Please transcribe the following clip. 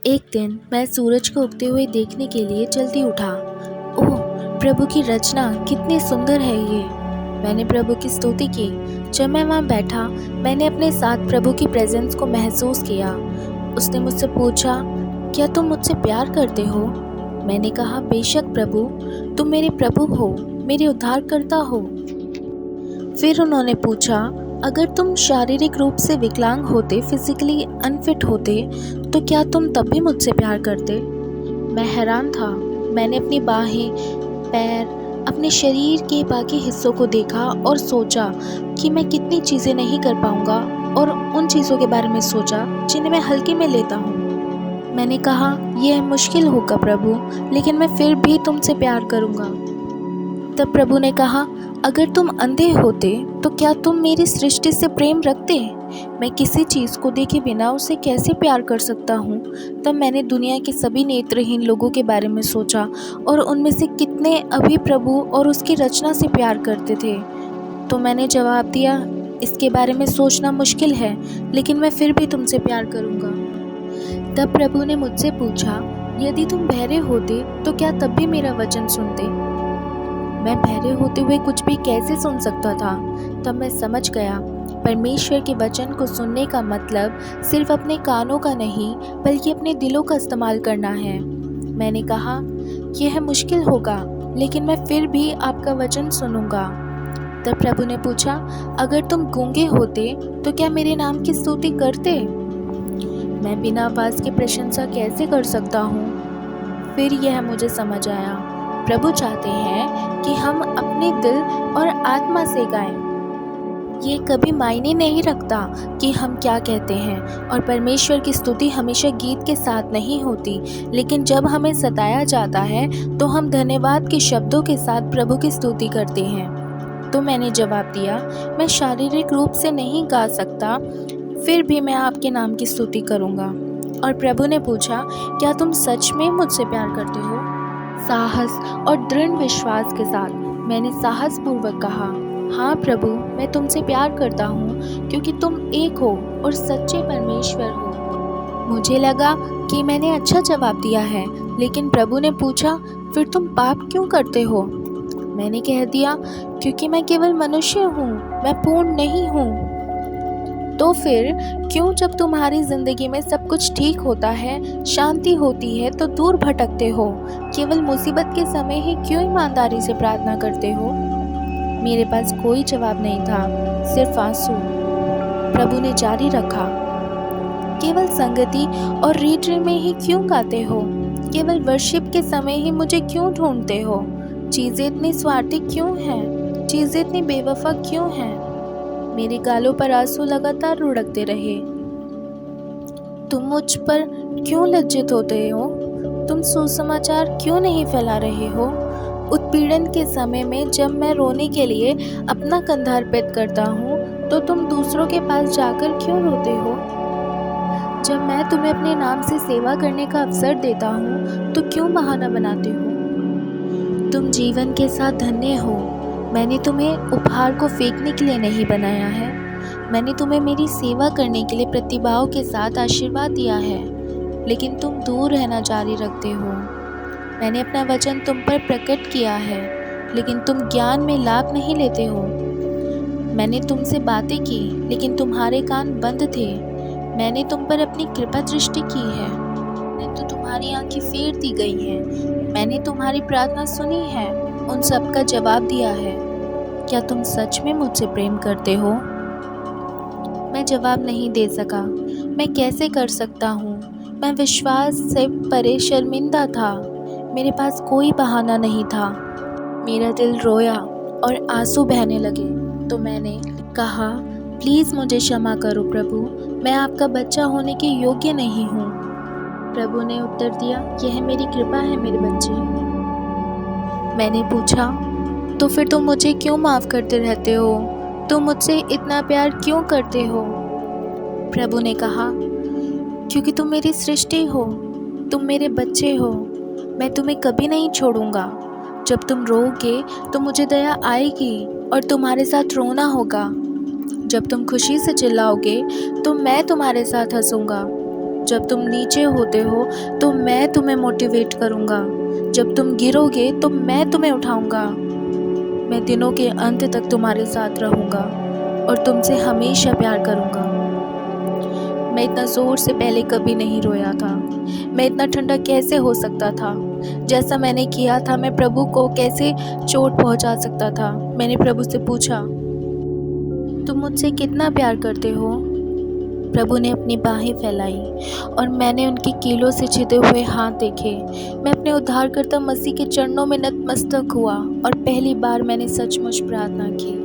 एक दिन मैं सूरज को उगते हुए देखने के लिए जल्दी उठा। ओह, प्रभु की रचना कितनी सुंदर है ये। मैंने प्रभु की स्तुति की। जब मैं वहाँ बैठा, मैंने अपने साथ प्रभु की प्रेजेंस को महसूस किया। उसने मुझसे पूछा, क्या तुम मुझसे प्यार करते हो? मैंने कहा, बेशक प्रभु, तुम मेरे प्रभु हो, मेरे उद्धारकर्ता हो। फिर उन्होंने पूछा, अगर तुम शारीरिक रूप से विकलांग होते, फिजिकली अनफिट होते, तो क्या तुम तब भी मुझसे प्यार करते? मैं हैरान था। मैंने अपनी बाहें, पैर, अपने शरीर के बाकी हिस्सों को देखा और सोचा कि मैं कितनी चीज़ें नहीं कर पाऊंगा, और उन चीज़ों के बारे में सोचा जिन्हें मैं हल्के में लेता हूँ। मैंने कहा, यह मुश्किल होगा प्रभु, लेकिन मैं फिर भी तुमसे प्यार करूँगा। तब प्रभु ने कहा, अगर तुम अंधे होते तो क्या तुम मेरी सृष्टि से प्रेम रखते? मैं किसी चीज़ को देखे बिना उसे कैसे प्यार कर सकता हूँ? तब मैंने दुनिया के सभी नेत्रहीन लोगों के बारे में सोचा और उनमें से कितने अभी प्रभु और उसकी रचना से प्यार करते थे। तो मैंने जवाब दिया, इसके बारे में सोचना मुश्किल है, लेकिन मैं फिर भी तुमसे प्यार करूँगा। तब प्रभु ने मुझसे पूछा, यदि तुम बहरे होते तो क्या तब भी मेरा वचन सुनते? मैं बहरे होते हुए कुछ भी कैसे सुन सकता था? तब मैं समझ गया, परमेश्वर के वचन को सुनने का मतलब सिर्फ अपने कानों का नहीं, बल्कि अपने दिलों का इस्तेमाल करना है। मैंने कहा, यह मुश्किल होगा, लेकिन मैं फिर भी आपका वचन सुनूंगा। तब प्रभु ने पूछा, अगर तुम गूंगे होते तो क्या मेरे नाम की स्तुति करते? मैं बिना आवाज़ की प्रशंसा कैसे कर सकता हूँ? फिर यह मुझे समझ आया, प्रभु चाहते हैं कि हम अपने दिल और आत्मा से गाएं। ये कभी मायने नहीं रखता कि हम क्या कहते हैं, और परमेश्वर की स्तुति हमेशा गीत के साथ नहीं होती, लेकिन जब हमें सताया जाता है तो हम धन्यवाद के शब्दों के साथ प्रभु की स्तुति करते हैं। तो मैंने जवाब दिया, मैं शारीरिक रूप से नहीं गा सकता, फिर भी मैं आपके नाम की स्तुति करूँगा। और प्रभु ने पूछा, क्या तुम सच में मुझसे प्यार करते हो? साहस और दृढ़ विश्वास के साथ मैंने साहसपूर्वक कहा, हाँ प्रभु, मैं तुमसे प्यार करता हूँ, क्योंकि तुम एक हो और सच्चे परमेश्वर हो। मुझे लगा कि मैंने अच्छा जवाब दिया है, लेकिन प्रभु ने पूछा, फिर तुम पाप क्यों करते हो? मैंने कह दिया, क्योंकि मैं केवल मनुष्य हूँ, मैं पूर्ण नहीं हूँ। तो फिर क्यों जब तुम्हारी ज़िंदगी में सब कुछ ठीक होता है, शांति होती है, तो दूर भटकते हो? केवल मुसीबत के समय ही क्यों ईमानदारी से प्रार्थना करते हो? मेरे पास कोई जवाब नहीं था, सिर्फ आंसू। प्रभु ने जारी रखा, केवल संगति और रीट्री में ही क्यों गाते हो? केवल वर्शिप के समय ही मुझे क्यों ढूंढते हो? चीज़ें इतनी स्वार्थी क्यों हैं? चीज़ें इतनी बेवफा क्यों हैं? मेरे गालों पर आंसू लगातार लुढ़कते रहे। तुम मुझ पर क्यों लज्जित होते हो? तुम सुसमाचार क्यों नहीं फैला रहे हो? उत्पीड़न के समय में जब मैं रोने के लिए अपना कंधा अर्पित करता हूँ, तो तुम दूसरों के पास जाकर क्यों रोते हो? जब मैं तुम्हें अपने नाम से सेवा करने का अवसर देता हूँ, तो क्यों बहाना बनाते हो? तुम जीवन के साथ धन्य हो। मैंने तुम्हें उपहार को फेंकने के लिए नहीं बनाया है, मैंने तुम्हें मेरी सेवा करने के लिए प्रतिभाओं के साथ आशीर्वाद दिया है, लेकिन तुम दूर रहना जारी रखते हो। मैंने अपना वचन तुम पर प्रकट किया है, लेकिन तुम ज्ञान में लाभ नहीं लेते हो। मैंने तुमसे बातें की, लेकिन तुम्हारे कान बंद थे। मैंने तुम पर अपनी कृपा दृष्टि की है, नहीं तो तुम्हारी आंखें फेर दी गई हैं। मैंने तुम्हारी प्रार्थना सुनी है, उन सब का जवाब दिया है। क्या तुम सच में मुझसे प्रेम करते हो? मैं जवाब नहीं दे सका। मैं कैसे कर सकता हूँ? मैं विश्वास से परे शर्मिंदा था। मेरे पास कोई बहाना नहीं था। मेरा दिल रोया और आंसू बहने लगे। तो मैंने कहा, प्लीज़ मुझे क्षमा करो प्रभु, मैं आपका बच्चा होने के योग्य नहीं हूँ। प्रभु ने उत्तर दिया, यह मेरी कृपा है मेरे बच्चे। मैंने पूछा, तो फिर तुम मुझे क्यों माफ़ करते रहते हो? तुम मुझसे इतना प्यार क्यों करते हो? प्रभु ने कहा, क्योंकि तुम मेरी सृष्टि हो, तुम मेरे बच्चे हो। मैं तुम्हें कभी नहीं छोड़ूंगा। जब तुम रोओगे तो मुझे दया आएगी और तुम्हारे साथ रोना होगा। जब तुम खुशी से चिल्लाओगे तो मैं तुम्हारे साथ हंसूंगा। जब तुम नीचे होते हो तो मैं तुम्हें मोटिवेट करूँगा। जब तुम गिरोगे तो मैं तुम्हें उठाऊँगा। मैं दिनों के अंत तक तुम्हारे साथ रहूँगा और तुमसे हमेशा प्यार करूँगा। मैं इतना ज़ोर से पहले कभी नहीं रोया था। मैं इतना ठंडा कैसे हो सकता था? जैसा मैंने किया था, मैं प्रभु को कैसे चोट पहुँचा सकता था? मैंने प्रभु से पूछा, तुम मुझसे कितना प्यार करते हो? प्रभु ने अपनी बाहें फैलाई और मैंने उनके कीलों से छिदे हुए हाथ देखे। मैं अपने उद्धारकर्ता मसीह के चरणों में नतमस्तक हुआ और पहली बार मैंने सचमुच प्रार्थना की।